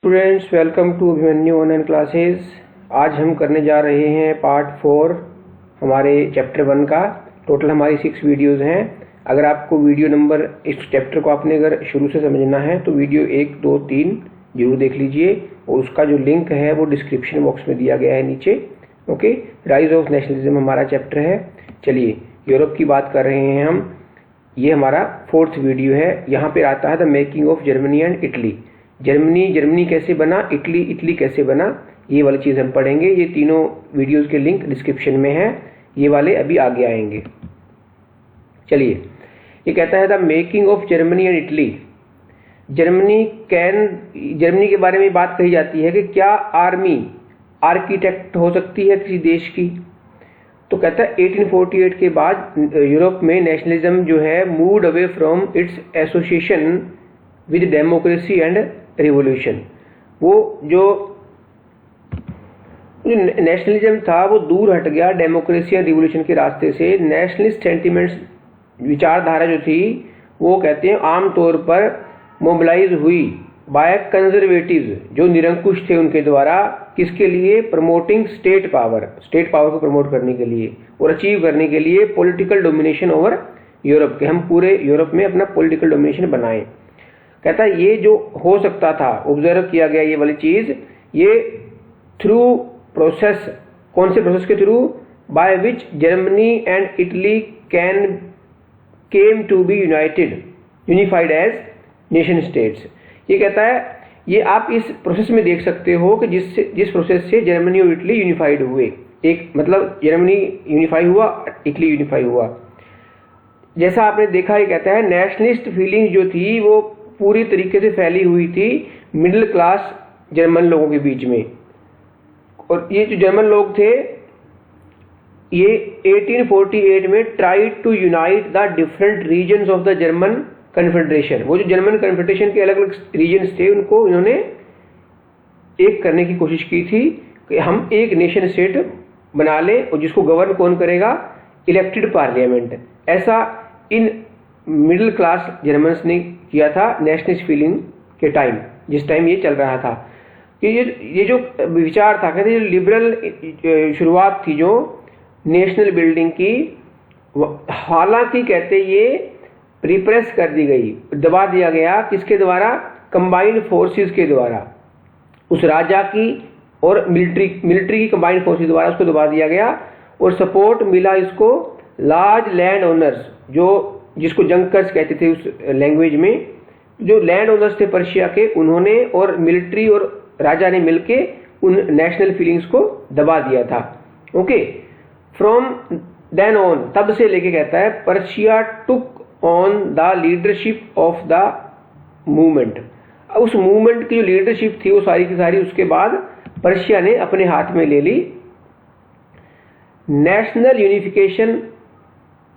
Students, welcome to Abhimanyu online classes. आज हम करने जा रहे हैं पार्ट 4 हमारे चैप्टर 1 का। टोटल हमारी 6 वीडियोज़ हैं। अगर आपको वीडियो नंबर इस चैप्टर को आपने अगर शुरू से समझना है तो वीडियो 1, 2, 3 जरूर देख लीजिए और उसका जो लिंक है वो डिस्क्रिप्शन बॉक्स में दिया गया है नीचे। ओके, राइज ऑफ नेशनलिज्म हमारा चैप्टर है। चलिए, यूरोप की बात कर रहे हैं हम। ये हमारा 4th वीडियो है। यहाँ पे आता है the making of Germany and Italy. Germany कैसे बना, इटली कैसे बना, ये वाली चीज़ हम पढ़ेंगे। ये तीनों वीडियोस के लिंक डिस्क्रिप्शन में है, ये वाले अभी आगे आएंगे। चलिए, ये कहता है the making of Germany and Italy. Germany के बारे में बात कही जाती है कि क्या आर्मी आर्किटेक्ट हो सकती है किसी देश की। तो कहता है 1848 के बाद यूरोप में नेशनलिज्म जो है moved away from its association with democracy and revolution. वो जो नेशनलिज्म था वो दूर हट गया डेमोक्रेसी और रिवॉल्यूशन के रास्ते से। नेशनलिस्ट सेंटिमेंट्स विचारधारा जो थी वो कहते हैं आमतौर पर मोबिलाइज हुई बाय कंजर्वेटिव्स जो निरंकुश थे उनके द्वारा। किसके लिए? प्रमोटिंग स्टेट पावर को प्रमोट करने के लिए और अचीव करने के लिए पॉलिटिकल डोमिनेशन ओवर यूरोप के। हम पूरे यूरोप में अपना पॉलिटिकल डोमिनेशन बनाएं। कहता है ये जो हो सकता था, ऑब्जर्व किया गया ये वाली चीज, ये थ्रू प्रोसेस, कौन से प्रोसेस के through? By which Germany and Italy came to be unified as nation states. ये कहता है ये आप इस प्रोसेस में देख सकते हो कि जिस प्रोसेस से जर्मनी और इटली यूनिफाइड हुए। एक मतलब जर्मनी यूनिफाई हुआ, इटली यूनिफाई हुआ। जैसा आपने देखा, ये कहता है नेशनलिस्ट फीलिंग जो थी वो पूरी तरीके से फैली हुई थी मिडिल क्लास जर्मन लोगों के बीच में। और ये जो जर्मन लोग थे ये 1848 में tried to unite the different regions of the German confederation. वो जो जर्मन कन्फेडरेशन के अलग अलग रीजन्स थे उनको इन्होंने एक करने की कोशिश की थी कि हम एक नेशन स्टेट बना लें और जिसको गवर्न कौन करेगा? Elected parliament. ऐसा इन मिडिल क्लास जर्मन्स ने किया था नेशनलिस्ट फीलिंग के टाइम, जिस टाइम ये चल रहा था। ये जो विचार था, कहते हैं लिबरल शुरुआत थी जो नेशनल बिल्डिंग की, हालांकि कहते ये रिप्रेस कर दी गई, दबा दिया गया। किसके द्वारा? कंबाइंड फोर्सेस के द्वारा, उस राजा की और मिलिट्री की कंबाइंड फोर्सेस द्वारा उसको दबा दिया गया। और सपोर्ट मिला इसको लार्ज लैंड ओनर्स, जो जिसको जंकर्स कहते थे उस लैंग्वेज में, जो लैंड ओनर्स थे पर्शिया के, उन्होंने और मिलिट्री और राजा ने मिलके उन नेशनल फीलिंग्स को दबा दिया था। ओके, फ्रॉम देन ऑन, तब से लेके कहता है Persia took on the leadership of the movement. उस मूवमेंट की जो लीडरशिप थी वो सारी की सारी उसके बाद पर्शिया ने अपने हाथ में ले ली। नेशनल यूनिफिकेशन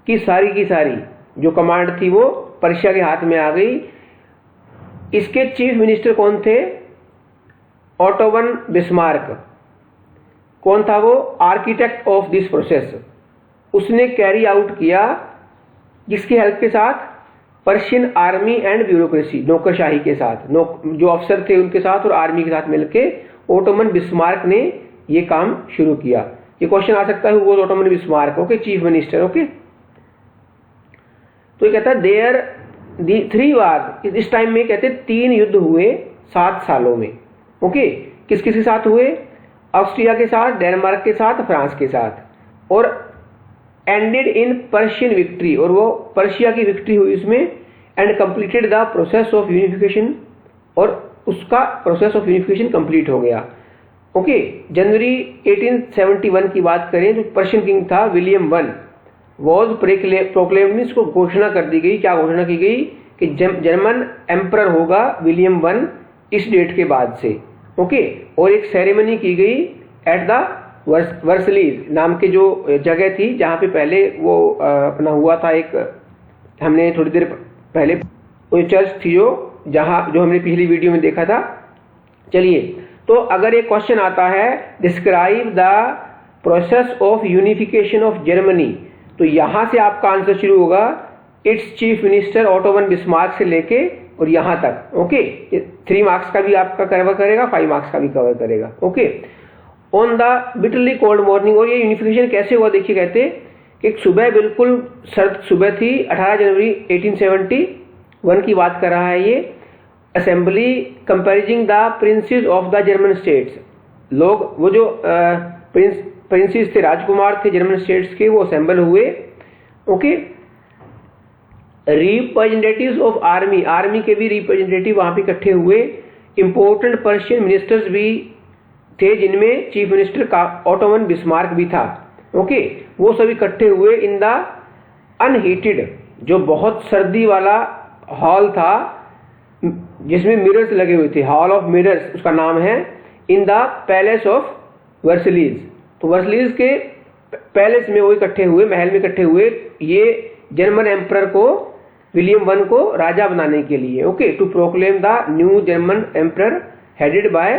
की सारी जो कमांड थी वो पर्शिया के हाथ में आ गई। इसके चीफ मिनिस्टर कौन थे? Auto von Bismarck. कौन था वो? Architect of this process. उसने कैरी आउट किया जिसकी हेल्प के साथ? पर्शियन आर्मी एंड ब्यूरोक्रेसी, नौकरशाही के साथ, जो अफसर थे उनके साथ और आर्मी के साथ मिलके ओटोमन बिस्मार्क ने ये काम शुरू किया। ये क्वेश्चन आ सकता है वो Ottoman Bismarck, okay, chief minister. Okay, तो ये कहता है देयर दी 3 वार, इस टाइम में कहते 3 युद्ध हुए 7 सालों में। ओके, किस किस के साथ हुए? ऑस्ट्रिया के साथ, डेनमार्क के साथ, फ्रांस के साथ। और एंडेड इन पर्शियन विक्ट्री, और वो पर्शिया की विक्ट्री हुई इसमें। And completed the process of unification, और उसका प्रोसेस ऑफ यूनिफिकेशन कंप्लीट हो गया। ओके, जनवरी 1871 की बात करें तो पर्शियन किंग था विलियम वन वॉज प्रोक्लेम्ड, इसको घोषणा कर दी गई। क्या घोषणा की गई? कि जर्मन एम्परर होगा विलियम वन इस डेट के बाद से। ओके, और एक सेरेमनी की गई एट द वर्सलीज नाम के जो जगह थी जहाँ पे पहले वो अपना हुआ था, एक हमने थोड़ी देर पहले वो चर्च थी जो हमने पिछली वीडियो में देखा था। चलिए, तो अगर एक क्वेश्चन आता है describe the process of unification of Germany, तो यहां से आपका आंसर शुरू होगा it's chief minister auto von Bismarck से लेके और यहाँ तक। ओके, ये 3 मार्क्स का भी आपका कवर करेगा, 5 मार्क्स का भी कवर करेगा। Okay, on the bitterly cold morning, और ये यूनिफिकेशन कैसे हुआ देखिए, कहते कि सुबह बिल्कुल सर्द सुबह थी, 18 जनवरी 1871 की बात कर रहा है ये। Assembly कंपेरिजिंग the princess of the German states, लोग वो जो प्रिंसेस थे, राजकुमार थे जर्मन स्टेट्स के, वो असेंबल हुए। Okay, representatives of army, army के भी रिप्रेजेंटेटिव वहां पे इकट्ठे हुए। इंपोर्टेंट पर्शियन मिनिस्टर्स भी थे, जिनमें चीफ मिनिस्टर का ऑटोमन बिस्मार्क भी था। ओके, वो सब इकट्ठे हुए इन द अनहीटेड, जो बहुत सर्दी वाला हॉल था जिसमें मिरर्स लगे हुए थे, हॉल ऑफ मिरर्स उसका नाम है, इन द पैलेस ऑफ वर्सलीज। तो वर्सलीज के पैलेस में वो इकट्ठे हुए, महल में इकट्ठे हुए, ये जर्मन एम्परर को, विलियम वन को राजा बनाने के लिए। Okay, to proclaim the new German emperor headed by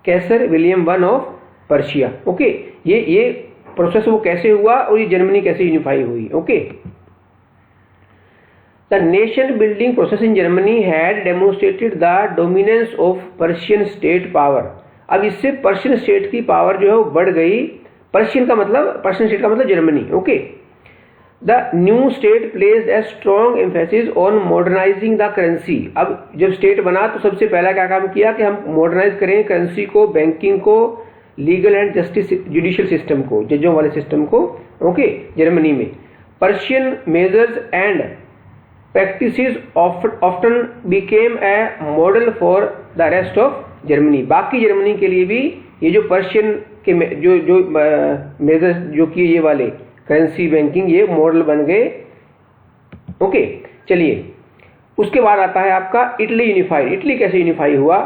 Kaiser William one of Prussia. Okay, ये प्रोसेस वो कैसे हुआ और ये जर्मनी कैसे यूनिफाई हुई। Okay, the nation building process in Germany had demonstrated the dominance of Prussian state power. अब इससे पर्शियन स्टेट की पावर जो है वो बढ़ गई। पर्शियन स्टेट का मतलब Germany. Okay, the new state placed a strong emphasis on modernising the currency. अब जब स्टेट बना तो सबसे पहला क्या काम किया कि हम मॉडर्नाइज करें करेंसी को, बैंकिंग को, legal and justice judicial system को, जजों वाले सिस्टम को। ओके, जर्मनी में Persian measures and practices often became a model for the rest of Germany. बाकी जर्मनी के लिए भी ये जो पर्शियन के जो मेजर्स जो किए, ये वाले करेंसी, बैंकिंग, ये मॉडल बन गए। ओके, चलिए उसके बाद आता है आपका इटली यूनिफाइड। इटली कैसे यूनिफाई हुआ?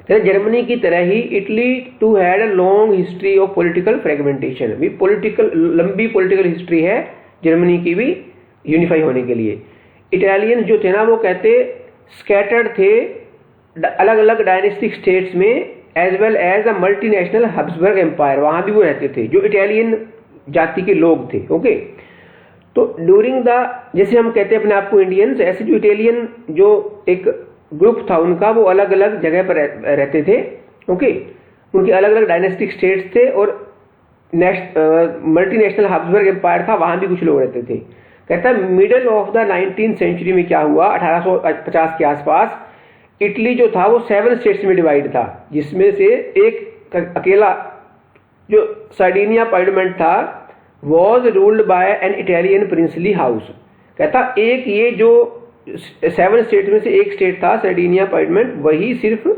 जर्मनी की तरह ही Italy too had a long history of political fragmentation. भी लंबी पॉलिटिकल हिस्ट्री है जर्मनी की भी यूनिफाई होने के लिए। इटालियन जो थे ना, वो कहते स्कैटर्ड थे अलग अलग डायनेस्टिक स्टेट्स में, as well as a multinational Habsburg empire, वहां भी वो रहते थे जो इटालियन जाति के लोग थे। ओके, तो ड्यूरिंग द, जैसे हम कहते हैं अपने आप को इंडियंस, ऐसे जो इटालियन जो एक ग्रुप था उनका, वो अलग अलग जगह पर रहते थे। ओके, उनके अलग अलग डायनेस्टिक स्टेट्स थे और मल्टीनेशनल हब्सबर्ग एम्पायर था, वहां भी कुछ लोग रहते थे। कहता है middle of the 19th century में क्या हुआ, 1850 के आसपास इटली जो था वो 7 स्टेट्स में डिवाइड था, जिसमें से एक अकेला जो सार्डिनिया पार्लियामेंट था was ruled by an Italian princely house. कहता एक ये जो 7 स्टेट में से एक स्टेट था सार्डिनिया पार्लियामेंट, वही सिर्फ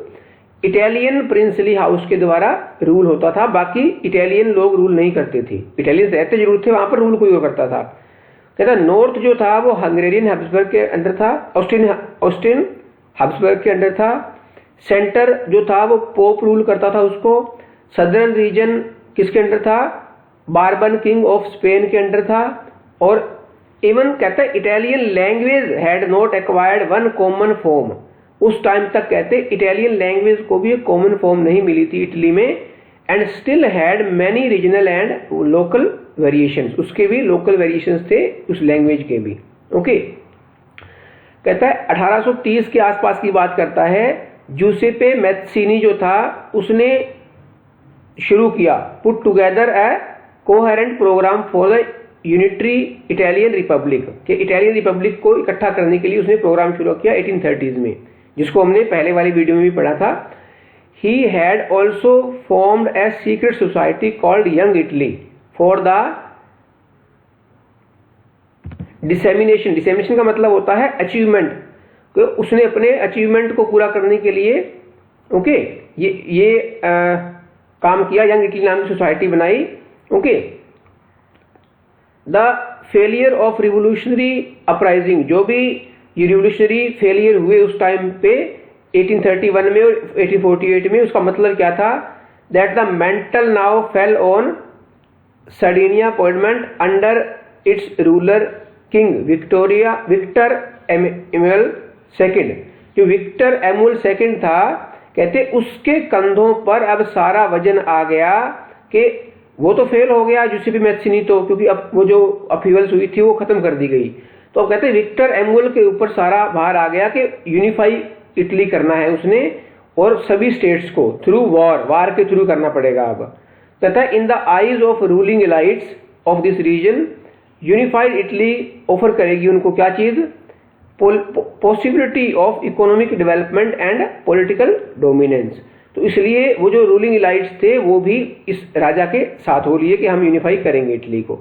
इटालियन प्रिंसली हाउस के द्वारा रूल होता था, बाकी इटालियन लोग रूल नहीं करते थे। इटालियन रहते जरूर थे, वहां पर रूल कोई और करता था। कहता नॉर्थ जो था वो हंगेरियन हैब्सबर्ग के अंडर था, ऑस्ट्रियन हैब्सबर्ग के अंडर था। सेंटर जो था वो पोप रूल करता था उसको। सदर्न रीजन किसके अंडर था? बार्बन किंग ऑफ स्पेन के अंडर था। और इवन कहता है Italian language had not acquired one common form. उस टाइम तक कहते इटालियन लैंग्वेज को भी एक कॉमन फॉर्म नहीं मिली थी इटली में, and still had many regional and local variations. उसके भी लोकल वेरिएशंस थे उस लैंग्वेज के भी। ओके, कहता है 1830 के आसपास की बात करता है। जूसेपे मैत्सिनी जो था उसने शुरू किया put together a coherent program for the unitary Italian republic, कि इटालियन रिपब्लिक को इकट्ठा करने के लिए उसने प्रोग्राम शुरू किया 1830s में, जिसको हमने पहले वाली वीडियो में भी पढ़ा था। He had also formed a secret society called Young Italy for the dissemination। dissemination का मतलब होता है अचीवमेंट, तो उसने अपने अचीवमेंट को पूरा करने के लिए ओके ये काम किया। यंग इटली नाम की सोसाइटी बनाई। Okay, the failure of revolutionary uprising, जो भी ये रिवोल्यूशनरी फेलियर हुए उस टाइम पे 1831 में और 1848 में, उसका मतलब क्या था? That the mantle now fell on Sardinia parliament under its ruler king Victor Emmanuel second. जो विक्टर एमुअल सेकंड था, कहते उसके कंधों पर अब सारा वजन आ गया कि वो तो फेल हो गया जूसेपे मैत्सिनी तो, क्योंकि अब वो जो अपीवल्स हुई थी वो खत्म कर दी गई। तो अब कहते हैं विक्टर एमुअल के ऊपर सारा भार आ गया कि यूनिफाई इटली करना है उसने, और सभी स्टेट्स को थ्रू वार के थ्रू करना पड़ेगा। अब कहता है in the eyes of ruling elites of this region unified Italy offer करेगी उनको क्या चीज, possibility of economic development and political dominance. तो इसलिए वो जो रूलिंग एलाइट्स थे वो भी इस राजा के साथ हो लिए कि हम यूनिफाई करेंगे इटली को।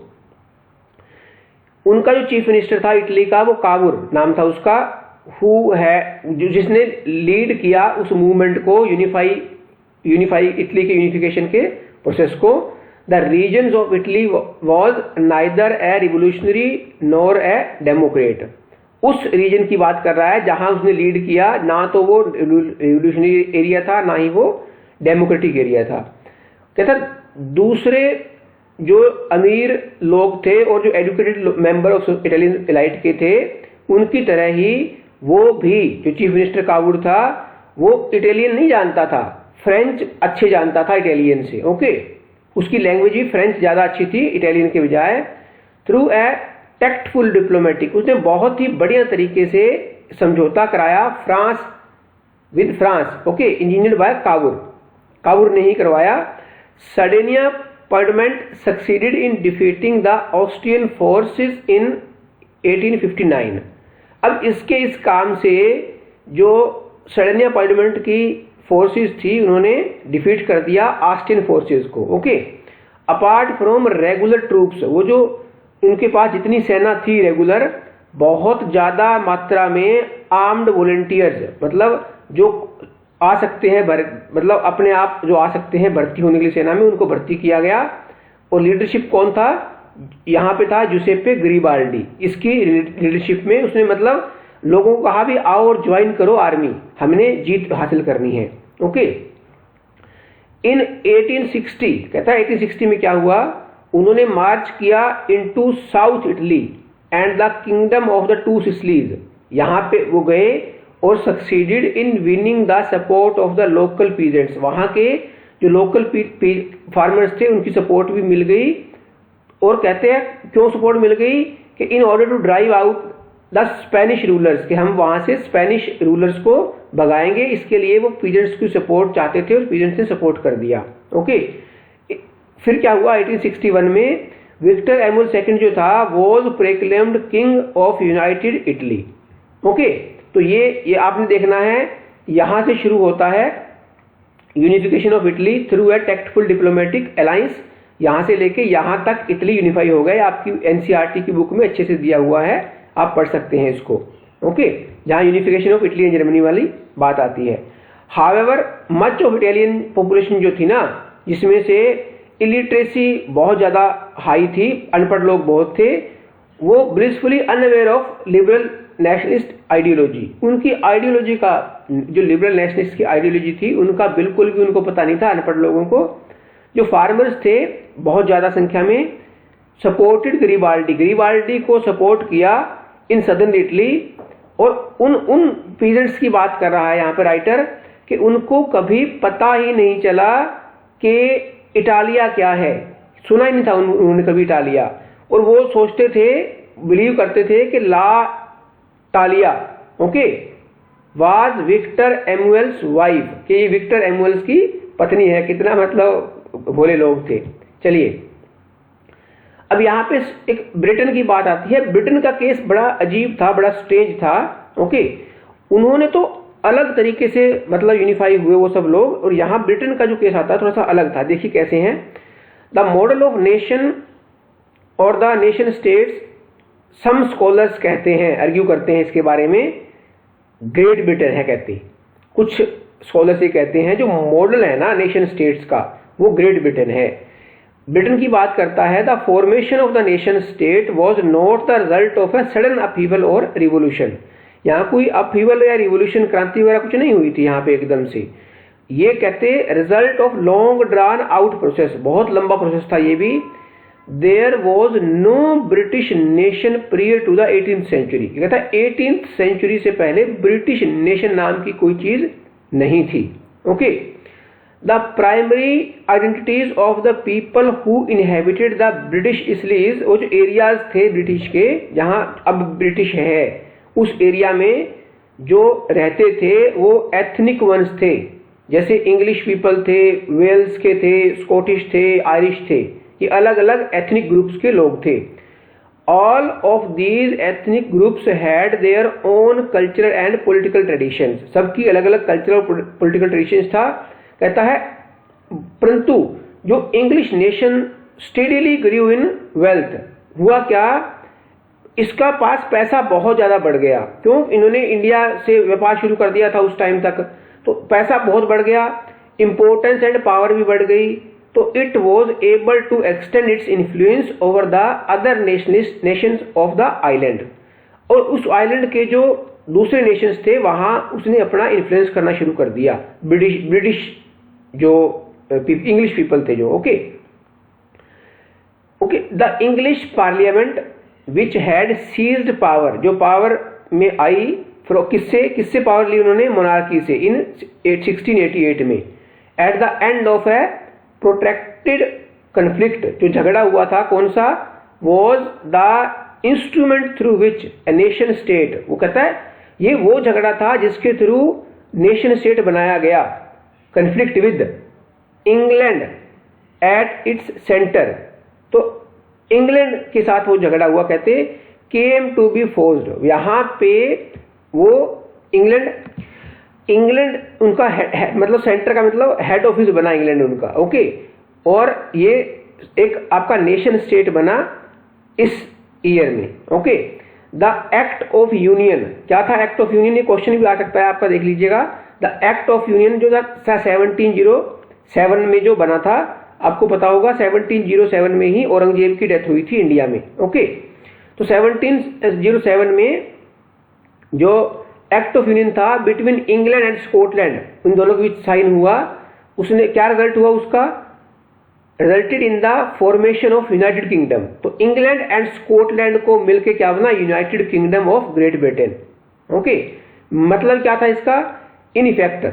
उनका जो चीफ मिनिस्टर था इटली का वो कावुर नाम था उसका, हु है जिसने लीड किया उस मूवमेंट को यूनिफाई इटली के यूनिफिकेशन के प्रोसेस को। The regions of Italy was neither a revolutionary nor a democrat. उस रीजन की बात कर रहा है जहां उसने लीड किया, ना तो वो रिवोल्यूशनरी एरिया था ना ही वो डेमोक्रेटिक एरिया था। कहता दूसरे जो अमीर लोग थे और जो educated member of Italian elite के थे उनकी तरह ही वो भी, जो चीफ मिनिस्टर कावुर था वो इटालियन नहीं जानता था, फ्रेंच अच्छे जानता था इटालियन से। ओके, उसकी लैंग्वेज भी फ्रेंच ज्यादा अच्छी थी इटालियन के बजाय। थ्रू ए टैक्टफुल डिप्लोमेटिक, उसने बहुत ही बढ़िया तरीके से समझौता कराया France, okay, engineered by Cavour ने ही करवाया। Sardinia parliament succeeded in defeating the Austrian forces in 1859। अब इसके इस काम से जो सर्डेनिया पार्लियामेंट की फोर्सेस थी उन्होंने डिफीट कर दिया ऑस्ट्रियन फोर्सेस को। Okay, apart from regular troops, वो जो उनके पास जितनी सेना थी रेगुलर, बहुत ज्यादा मात्रा में आर्म्ड वॉलंटियर्स, मतलब जो आ सकते हैं मतलब अपने आप जो आ सकते हैं भर्ती होने के लिए सेना में, उनको भर्ती किया गया। और लीडरशिप कौन था, यहाँ पे था जुसेप्पे गरिबाल्डी। इसकी लीडरशिप में उसने मतलब लोगों को कहा भी आओ और ज्वाइन करो आर्मी, हमने जीत हासिल करनी है। ओके, इन 1860, कहता है 1860 में क्या हुआ, उन्होंने मार्च किया into south Italy and the kingdom of the two Sicilies. यहाँ पे वो गए और succeeded in winning the support of the local peasants. वहां के जो लोकल फार्मर्स थे उनकी सपोर्ट भी मिल गई। और कहते हैं क्यों सपोर्ट मिल गई कि in order to drive out the Spanish rulers, कि हम वहां से स्पेनिश रूलर्स को भगाएंगे, इसके लिए वो पीजेंट्स की सपोर्ट चाहते थे और पीजेंट्स ने सपोर्ट कर दिया। ओके, फिर क्या हुआ 1861 में विक्टर एमुअल सेकंड जो था was proclaimed king of United Italy. Okay, तो ये आपने देखना है, यहां से शुरू होता है unification of Italy through a tactful diplomatic alliance. यहां से लेके यहां तक इटली यूनिफाई हो गए। आपकी एनसीईआरटी की बुक में अच्छे से दिया हुआ है, आप पढ़ सकते हैं इसको। ओके, जहां unification of Italy and Germany वाली बात आती है। However much of Italian population जो थी ना, जिसमें से इलिटरेसी बहुत ज्यादा हाई थी, अनपढ़ लोग बहुत थे, वो blissfully unaware of liberal nationalist ideology. उनकी आइडियोलॉजी का, जो लिबरल नेशनलिस्ट की आइडियोलॉजी थी, उनका बिल्कुल भी उनको पता नहीं था, अनपढ़ लोगों को। जो फार्मर्स थे बहुत ज्यादा संख्या में सपोर्टेड गरिबाल्डी को सपोर्ट किया इन सदर्न इटली। और उन पीजेंट्स की बात कर रहा है यहाँ पे राइटर कि उनको कभी पता ही नहीं चला कि इटालिया क्या है, सुना ही नहीं था उन्होंने कभी इटालिया। और वो सोचते थे, बिलीव करते थे कि La Italia, okay, was Victor Emmanuel's wife, कि ये विक्टर एमुअल्स की पत्नी है। कितना मतलब भोले लोग थे। चलिए, अब यहाँ पे एक ब्रिटेन की बात आती है। ब्रिटेन का केस बड़ा अजीब था, बड़ा स्ट्रेंज था। ओके, उन्होंने तो अलग तरीके से मतलब यूनिफाई हुए वो सब लोग, और यहाँ ब्रिटेन का जो केस आता है थोड़ा सा अलग था। देखिए कैसे हैं। द मॉडल ऑफ नेशन और the nation states, some scholars कहते हैं, आर्ग्यू करते हैं इसके बारे में, ग्रेट ब्रिटेन है कहते हैं। कुछ स्कॉलर्स ये कहते हैं जो मॉडल है ना नेशन स्टेट्स का, वो ग्रेट ब्रिटेन है। ब्रिटेन की बात करता है, the formation of the nation state was not the result of a sudden upheaval और रिवोल्यूशन। यहाँ कोई अपहीवल या रिवोल्यूशन, क्रांति वगैरह कुछ नहीं हुई थी यहाँ पे एकदम से। ये कहते result of long drawn out process, बहुत लंबा प्रोसेस था ये भी। There was no British nation prior to the 18th century. कहता है 18th सेंचुरी से पहले ब्रिटिश नेशन नाम की कोई चीज नहीं थी। Okay, the primary identities of the people who inhabited the British इसलिए वो जो एरियाज थे ब्रिटिश के जहां अब ब्रिटिश है उस एरिया में जो रहते थे वो एथनिक वंस थे, जैसे इंग्लिश पीपल थे, वेल्स के थे, स्कॉटिश थे, आयरिश थे, ये अलग अलग एथनिक ग्रुप्स के लोग थे। All of these ethnic groups had their own cultural and political traditions, सबकी अलग अलग कल्चरल पॉलिटिकल ट्रेडिशंस था। कहता है परंतु जो English nation steadily grew in wealth, हुआ क्या, इसका पास पैसा बहुत ज्यादा बढ़ गया। क्यों? इन्होंने इंडिया से व्यापार शुरू कर दिया था उस टाइम तक, तो पैसा बहुत बढ़ गया, इंपोर्टेंस एंड पावर भी बढ़ गई, तो it was able to extend its influence over the other nations of the island, और उस आइलैंड के जो दूसरे नेशंस थे वहां उसने अपना इन्फ्लुएंस करना शुरू कर दिया, ब्रिटिश जो इंग्लिश पीपल थे जो। Okay, the English parliament which had seized power, जो पावर में आई, किससे पावर ली उन्होंने? मोनार्की से, इन 1688 में। At the end of A protracted conflict, जो झगड़ा हुआ था कौन सा? Was the instrument through which a nation state, वो कहता है ये वो झगड़ा था जिसके थ्रू नेशन स्टेट बनाया गया। Conflict with England at its centre, तो इंग्लैंड के साथ वो झगड़ा हुआ, कहते केम टू बी फोर्स्ड, यहां पे वो इंग्लैंड उनका मतलब सेंटर का मतलब हेड ऑफिस बना इंग्लैंड उनका। ओके, और ये एक आपका नेशन स्टेट बना इस ईयर में। Okay, the act of union, क्या था एक्ट ऑफ यूनियन? ये क्वेश्चन भी आ सकता है आपका, देख लीजिएगा। द एक्ट ऑफ यूनियन जो था 1707 में जो बना था, आपको पता होगा 1707 में ही औरंगजेब की डेथ हुई थी इंडिया में। ओके, तो 1707 में जो एक्ट ऑफ यूनियन था बिटवीन इंग्लैंड एंड स्कॉटलैंड, उन दोनों के बीच साइन हुआ, उसने क्या रिजल्ट हुआ उसका? Resulted in the formation of United Kingdom. तो इंग्लैंड एंड स्कॉटलैंड को मिलकर क्या बना? United Kingdom of Great Britain. Okay, मतलब क्या था इसका? In effect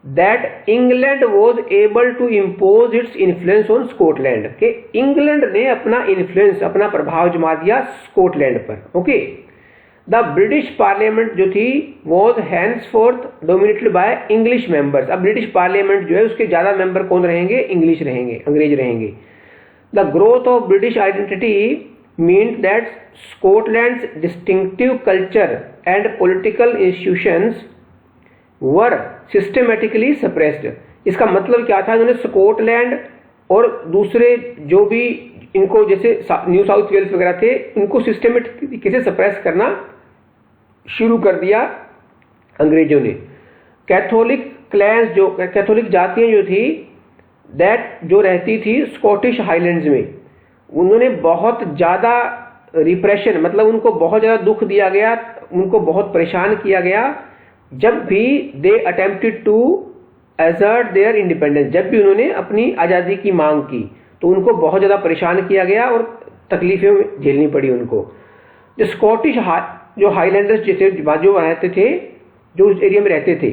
that England was able to impose its influence on Scotland, के इंग्लैंड ने अपना इन्फ्लुएंस, अपना प्रभाव जमा दिया स्कॉटलैंड पर। ओके, द ब्रिटिश पार्लियामेंट जो थी was henceforth dominated by English members. अब ब्रिटिश पार्लियामेंट जो है उसके ज्यादा मेंबर कौन रहेंगे? इंग्लिश रहेंगे, अंग्रेज रहेंगे। The growth of British identity means that Scotland's distinctive culture and political institutions were systematically suppressed. इसका मतलब क्या था? इन्होंने स्कॉटलैंड और दूसरे जो भी इनको जैसे न्यू साउथ वेल्स वगैरह थे, इनको सिस्टमेटिक तरीके से सप्रेस करना शुरू कर दिया अंग्रेजों ने। कैथोलिक क्लैंस, जो कैथोलिक जातियां जो थी दैट जो रहती थी स्कॉटिश हाईलैंड्स में, उन्होंने बहुत ज्यादा रिप्रेशन, मतलब उनको बहुत ज्यादा दुख दिया गया, उनको बहुत परेशान किया गया जब भी they attempted to assert their independence, जब भी उन्होंने अपनी आजादी की मांग की तो उनको बहुत ज्यादा परेशान किया गया और तकलीफें झेलनी पड़ी उनको। जो स्कॉटिश जो हाईलैंडर्स जो रहते थे, जो उस एरिया में रहते थे,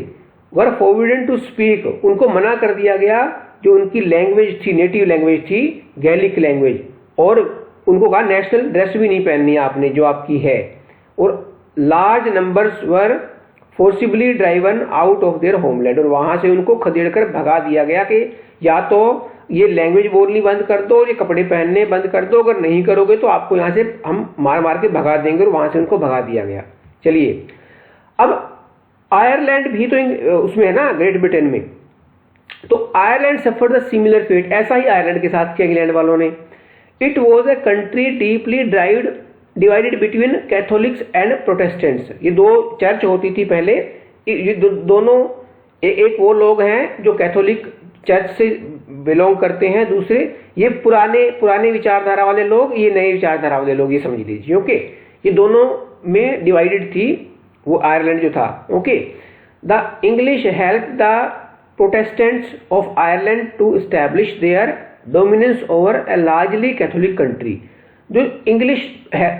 वर फॉरबिडन टू स्पीक, उनको मना कर दिया गया जो उनकी लैंग्वेज थी, नेटिव लैंग्वेज थी गैलिक लैंग्वेज, और उनको कहा नेशनल ड्रेस भी नहीं पहननी है आपने जो आपकी है, और large numbers were forcibly driven out of their homeland, और वहां से उनको खदेड़ कर भगा दिया गया कि या तो ये लैंग्वेज बोलनी बंद कर दो, ये कपड़े पहनने बंद कर दो, अगर नहीं करोगे तो आपको यहाँ से हम मार मार के भगा देंगे, और वहां से उनको भगा दिया गया। चलिए, अब आयरलैंड भी तो उसमें है ना, ग्रेट ब्रिटेन में, तो Ireland suffer the similar fate, ऐसा ही आयरलैंड के साथ किया इंग्लैंड वालों ने। It was a country deeply divided between Catholics and Protestants, ये दो चर्च होती थी पहले, ये दोनों एक वो लोग हैं जो कैथोलिक चर्च से बिलोंग करते हैं, दूसरे ये पुराने विचारधारा वाले लोग, ये नए विचारधारा वाले लोग, ये समझ लीजिए। ओके, ये दोनों में डिवाइडेड थी वो आयरलैंड जो था। Okay, the English help the Protestants of Ireland to establish their dominance over a largely Catholic country. जो इंग्लिश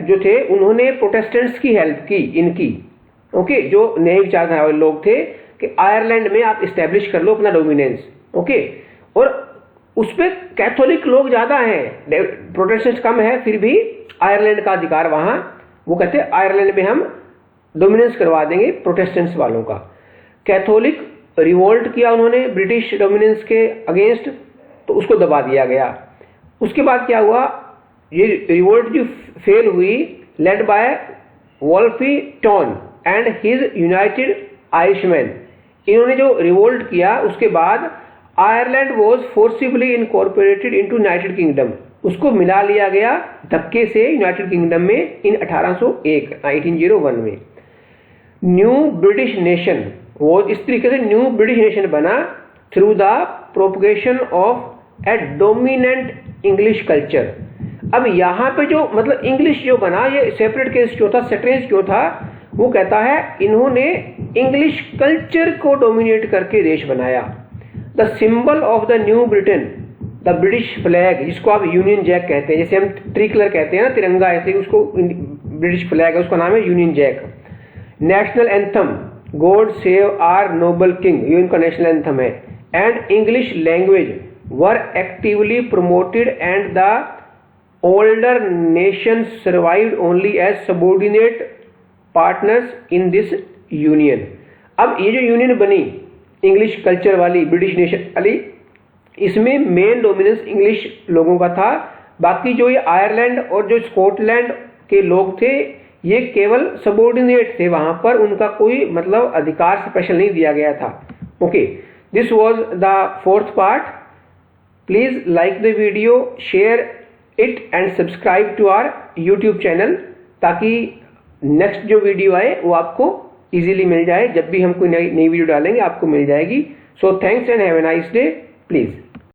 जो थे उन्होंने प्रोटेस्टेंट्स की हेल्प की इनकी, ओके, जो नए विचारधारा वाले लोग थे कि आयरलैंड में आप एस्टैब्लिश कर लो अपना डोमिनेंस। ओके, और उस पर कैथोलिक लोग ज़्यादा हैं, प्रोटेस्टेंट्स कम है, फिर भी आयरलैंड का अधिकार वहाँ, वो कहते हैं आयरलैंड में हम डोमिनेंस करवा देंगे प्रोटेस्टेंट्स वालों का। कैथोलिक रिवोल्ट किया उन्होंने ब्रिटिश डोमिनेंस के अगेंस्ट, तो उसको दबा दिया गया। उसके बाद क्या हुआ, ये रिवोल्ट जो फेल हुई, led by Wolfe Tone and his United Irishmen, इन्होंने जो रिवोल्ट किया उसके बाद Ireland was forcibly incorporated into United Kingdom, उसको मिला लिया गया धक्के से यूनाइटेड किंगडम में इन 1801 में। न्यू ब्रिटिश नेशन वो इस तरीके से न्यू ब्रिटिश नेशन बना through the propagation of A dominant English culture. अब यहाँ पे जो मतलब इंग्लिश जो बना, ये सेपरेट केस क्यों था, सेटरेंस क्यों था, वो कहता है इन्होंने इंग्लिश कल्चर को डोमिनेट करके देश बनाया। The symbol of the new Britain, the British flag, जिसको आप यूनियन जैक कहते हैं, जैसे हम ट्री कलर कहते हैं ना तिरंगा, ऐसे उसको ब्रिटिश फ्लैग है, उसका नाम है Union Jack. National anthem God save our noble king, ये इनका नेशनल एंथम है। And English language were actively promoted and the older nations survived only as subordinate partners in this union। अब ये जो यूनियन बनी इंग्लिश कल्चर वाली, British nation वाली, इसमें मेन डोमिनेंस इंग्लिश लोगों का था। बाकी जो ये आयरलैंड और जो स्कॉटलैंड के लोग थे ये केवल सबॉर्डिनेट थे, वहां पर उनका कोई मतलब अधिकार स्पेशल नहीं दिया गया था। Okay, this was the 4th part. Please like the video, share it and subscribe to our YouTube channel, ताकि नेक्स्ट जो वीडियो आए वो आपको इजीली मिल जाए। जब भी हम कोई नई वीडियो डालेंगे आपको मिल जाएगी। So thanks and have a nice day please.